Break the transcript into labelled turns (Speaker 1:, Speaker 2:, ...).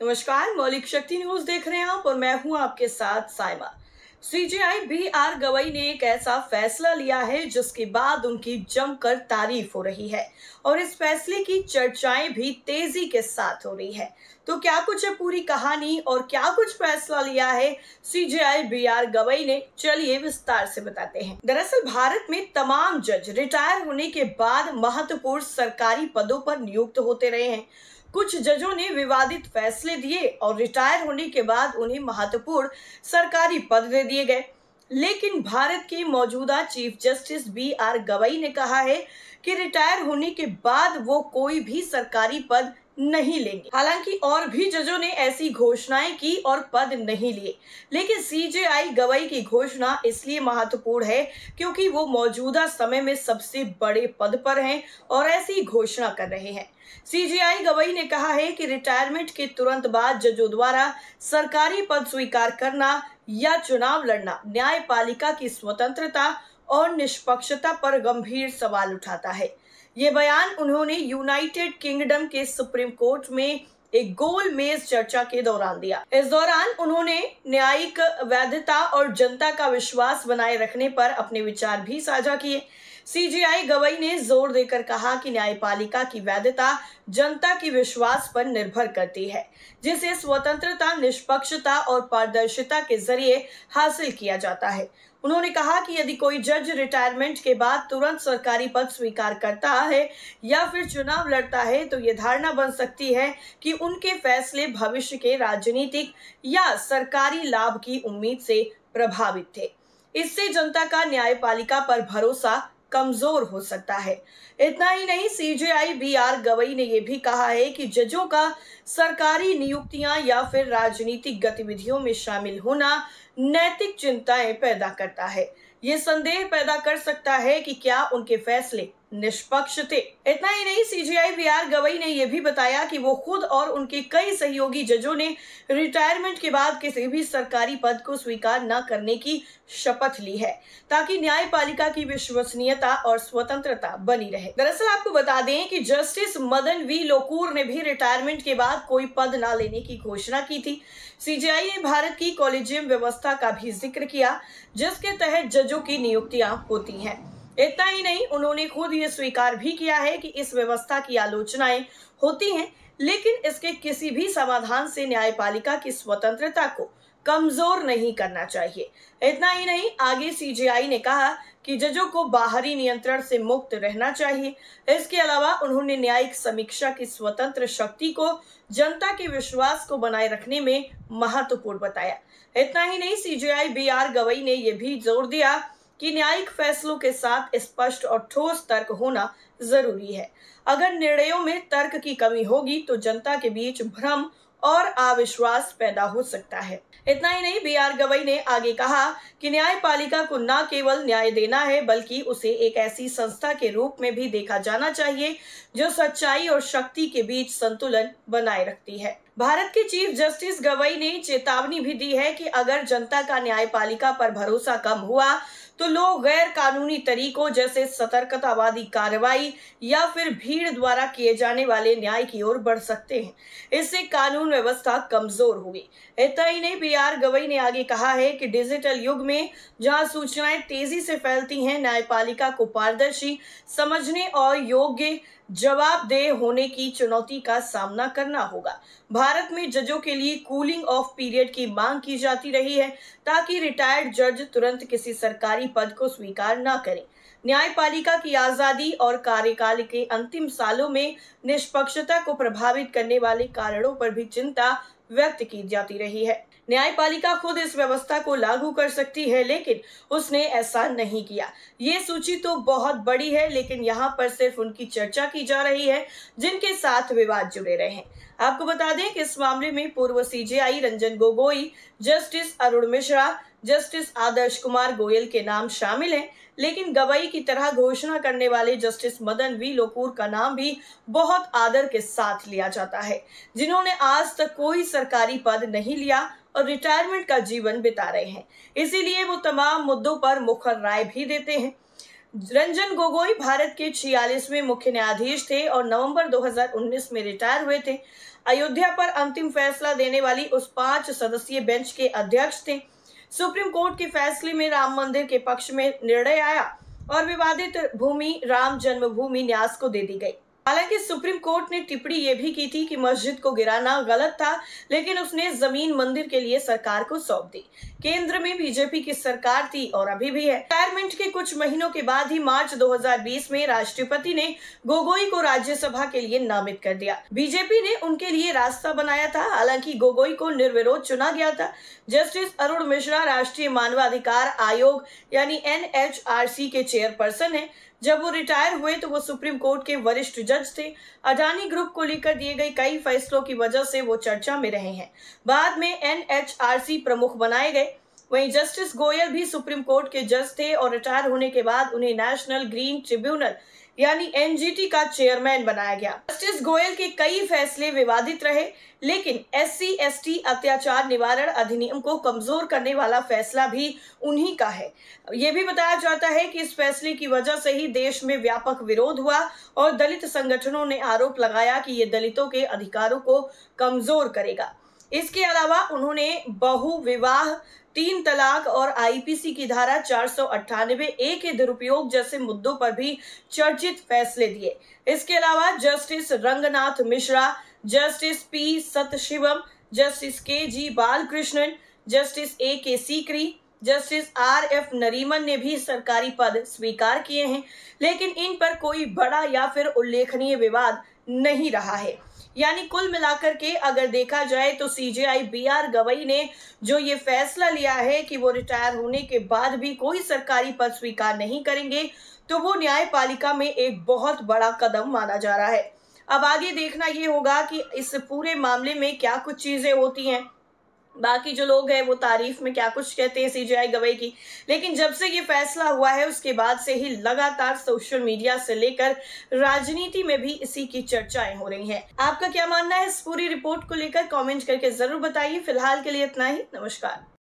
Speaker 1: नमस्कार, मौलिक शक्ति न्यूज देख रहे हैं आप और मैं हूं आपके साथ साइमा। CJI B R. गवई ने एक ऐसा फैसला लिया है जिसके बाद उनकी जमकर तारीफ हो रही है और इस फैसले की चर्चाएं भी तेजी के साथ हो रही है। तो क्या कुछ है पूरी कहानी और क्या कुछ फैसला लिया है सीजेआई बी.आर. गवई ने, चलिए विस्तार से बताते हैं। दरअसल भारत में तमाम जज रिटायर होने के बाद महत्वपूर्ण सरकारी पदों पर नियुक्त होते रहे हैं। कुछ जजों ने विवादित फैसले दिए और रिटायर होने के बाद उन्हें महत्वपूर्ण सरकारी पद दे दिए गए। लेकिन भारत के मौजूदा चीफ जस्टिस बी.आर. गवई ने कहा है कि रिटायर होने के बाद वो कोई भी सरकारी पद नहीं लेंगे। हालांकि और भी जजों ने ऐसी घोषणाएं की और पद नहीं लिए, लेकिन सीजेआई गवई की घोषणा इसलिए महत्वपूर्ण है क्योंकि वो मौजूदा समय में सबसे बड़े पद पर हैं और ऐसी घोषणा कर रहे हैं। सीजेआई गवई ने कहा है कि रिटायरमेंट के तुरंत बाद जजों द्वारा सरकारी पद स्वीकार करना या चुनाव लड़ना न्यायपालिका की स्वतंत्रता और निष्पक्षता पर गंभीर सवाल उठाता है। ये बयान उन्होंने यूनाइटेड किंगडम के सुप्रीम कोर्ट में एक गोल मेज चर्चा के दौरान दिया। इस दौरान उन्होंने न्यायिक वैधता और जनता का विश्वास बनाए रखने पर अपने विचार भी साझा किए। सीजेआई गवई ने जोर देकर कहा कि न्यायपालिका की वैधता जनता के विश्वास पर निर्भर करती है, जिसे स्वतंत्रता, निष्पक्षता और पारदर्शिता के जरिए हासिल किया जाता है। उन्होंने कहा कि यदि कोई जज रिटायरमेंट के बाद तुरंत सरकारी पद स्वीकार करता है या फिर चुनाव लड़ता है तो ये धारणा बन सकती है कि उनके फैसले भविष्य के राजनीतिक या सरकारी लाभ की उम्मीद से प्रभावित थे। इससे जनता का न्यायपालिका पर भरोसा कमजोर हो सकता है। इतना ही नहीं, सीजेआई बी.आर. गवई ने यह भी कहा है कि जजों का सरकारी नियुक्तियां या फिर राजनीतिक गतिविधियों में शामिल होना नैतिक चिंताएं पैदा करता है। ये संदेह पैदा कर सकता है कि क्या उनके फैसले निष्पक्ष थे। इतना ही नहीं, सीजेआई बी.आर. गवई ने यह भी बताया कि वो खुद और उनके कई सहयोगी जजों ने रिटायरमेंट के बाद किसी भी सरकारी पद को स्वीकार न करने की शपथ ली है ताकि न्यायपालिका की विश्वसनीयता और स्वतंत्रता बनी रहे। दरअसल आपको बता दें कि जस्टिस मदन वी लोकुर ने भी रिटायरमेंट के बाद कोई पद न लेने की घोषणा की थी। सीजेआई ने भारत की कॉलेजियम व्यवस्था का भी जिक्र किया जिसके तहत जजों की नियुक्तियां होती हैं। इतना ही नहीं, उन्होंने खुद ये स्वीकार भी किया है कि इस व्यवस्था की आलोचनाएं होती हैं, लेकिन इसके किसी भी समाधान से न्यायपालिका की स्वतंत्रता को कमजोर नहीं करना चाहिए। इतना ही नहीं, आगे सीजेआई ने कहा कि जजों को बाहरी नियंत्रण से मुक्त रहना चाहिए। इसके अलावा उन्होंने न्यायिक समीक्षा की स्वतंत्र शक्ति को जनता के विश्वास को बनाए रखने में महत्वपूर्ण बताया। इतना ही नहीं, सीजेआई बी.आर. गवई ने यह भी जोर दिया कि न्यायिक फैसलों के साथ स्पष्ट और ठोस तर्क होना जरूरी है। अगर निर्णयों में तर्क की कमी होगी तो जनता के बीच भ्रम और अविश्वास पैदा हो सकता है। इतना ही नहीं, बी.आर. गवई ने आगे कहा कि न्यायपालिका को न केवल न्याय देना है बल्कि उसे एक ऐसी संस्था के रूप में भी देखा जाना चाहिए जो सच्चाई और शक्ति के बीच संतुलन बनाए रखती है। भारत के चीफ जस्टिस गवई ने चेतावनी भी दी है कि अगर जनता का न्यायपालिका पर भरोसा कम हुआ तो लोग गैर कानूनी तरीकों जैसे सतर्कतावादी कार्रवाई या फिर भीड़ द्वारा किए जाने वाले न्याय की ओर बढ़ सकते हैं। इससे कानून व्यवस्था कमजोर हुई। इतना ही नहीं, बी.आर. गवई ने आगे कहा है कि डिजिटल युग में जहां सूचनाएं तेजी से फैलती हैं, न्यायपालिका को पारदर्शी, समझने और योग्य जवाबदेह होने की चुनौती का सामना करना होगा। भारत में जजों के लिए कूलिंग ऑफ पीरियड की मांग की जाती रही है ताकि रिटायर्ड जज तुरंत किसी सरकारी पद को स्वीकार न करें। न्यायपालिका की आजादी और कार्यकाल के अंतिम सालों में निष्पक्षता को प्रभावित करने वाले कारणों पर भी चिंता व्यक्त की जाती रही है। न्यायपालिका खुद इस व्यवस्था को लागू कर सकती है, लेकिन उसने ऐसा नहीं किया। ये सूची तो बहुत बड़ी है, लेकिन यहाँ पर सिर्फ उनकी चर्चा की जा रही है जिनके साथ विवाद जुड़े रहे हैं। आपको बता दें कि इस मामले में पूर्व CJI Ranjan Gogoi, justice Arun Mishra, justice Adarsh Kumar Goyal के नाम शामिल हैं, लेकिन गवई की तरह घोषणा करने वाले जस्टिस मदन वी लोकुर का नाम भी बहुत आदर के साथ लिया जाता है, जिन्होंने आज तक कोई सरकारी पद नहीं लिया और रिटायरमेंट का जीवन बिता रहे हैं। इसीलिए वो तमाम मुद्दों पर मुखर राय भी देते हैं। रंजन गोगोई भारत के 46वें मुख्य न्यायाधीश थे और नवंबर 2019 में रिटायर हुए थे। अयोध्या पर अंतिम फैसला देने वाली उस 5 सदस्यीय बेंच के अध्यक्ष थे। सुप्रीम कोर्ट के फैसले में राम मंदिर के पक्ष में निर्णय आया और विवादित भूमि राम जन्मभूमि न्यास को दे दी गई। हालांकि सुप्रीम कोर्ट ने टिप्पणी ये भी की थी कि मस्जिद को गिराना गलत था, लेकिन उसने जमीन मंदिर के लिए सरकार को सौंप दी। केंद्र में बीजेपी की सरकार थी और अभी भी है। रिटायरमेंट के कुछ महीनों के बाद ही मार्च 2020 में राष्ट्रपति ने गोगोई को राज्यसभा के लिए नामित कर दिया। बीजेपी ने उनके लिए रास्ता बनाया था। हालांकि गोगोई को निर्विरोध चुना गया था। जस्टिस अरुण मिश्रा राष्ट्रीय मानवाधिकार आयोग यानी NHRC के चेयरपर्सन है। जब वो रिटायर हुए तो वो सुप्रीम कोर्ट के वरिष्ठ जज थे। अडानी ग्रुप को लेकर दिए गए कई फैसलों की वजह से वो चर्चा में रहे हैं। बाद में NHRC प्रमुख बनाए गए। वहीं जस्टिस गोयल भी सुप्रीम कोर्ट के जज थे और रिटायर होने के बाद उन्हें नेशनल ग्रीन ट्रिब्यूनल यानी NGT का चेयरमैन बनाया गया। जस्टिस गोयल के कई फैसले विवादित रहे, लेकिन SC/ST अत्याचार निवारण अधिनियम को कमजोर करने वाला फैसला भी उन्हीं का है। ये भी बताया जाता है कि इस फैसले की वजह से ही देश में व्यापक विरोध हुआ और दलित संगठनों ने आरोप लगाया कि ये दलितों के अधिकारों को कमजोर करेगा। इसके अलावा उन्होंने बहु विवाह, 3 तलाक और IPC की धारा 498A के दुरुपयोग जैसे मुद्दों पर भी चर्चित फैसले दिए। इसके अलावा justice Ranganath Mishra, justice P Sathasivam, justice KG Balakrishnan, justice AK Sikri, justice RF Nariman ने भी सरकारी पद स्वीकार किए हैं, लेकिन इन पर कोई बड़ा या फिर उल्लेखनीय विवाद नहीं रहा है। यानी कुल मिलाकर के अगर देखा जाए तो CJI BR गवई ने जो ये फैसला लिया है कि वो रिटायर होने के बाद भी कोई सरकारी पद स्वीकार नहीं करेंगे, तो वो न्यायपालिका में एक बहुत बड़ा कदम माना जा रहा है। अब आगे देखना ये होगा कि इस पूरे मामले में क्या कुछ चीजें होती हैं। बाकी जो लोग हैं वो तारीफ में क्या कुछ कहते हैं CJI गवई की, लेकिन जब से ये फैसला हुआ है उसके बाद से ही लगातार सोशल मीडिया से लेकर राजनीति में भी इसी की चर्चाएं हो रही हैं। आपका क्या मानना है इस पूरी रिपोर्ट को लेकर? कमेंट करके जरूर बताइए। फिलहाल के लिए इतना ही। नमस्कार।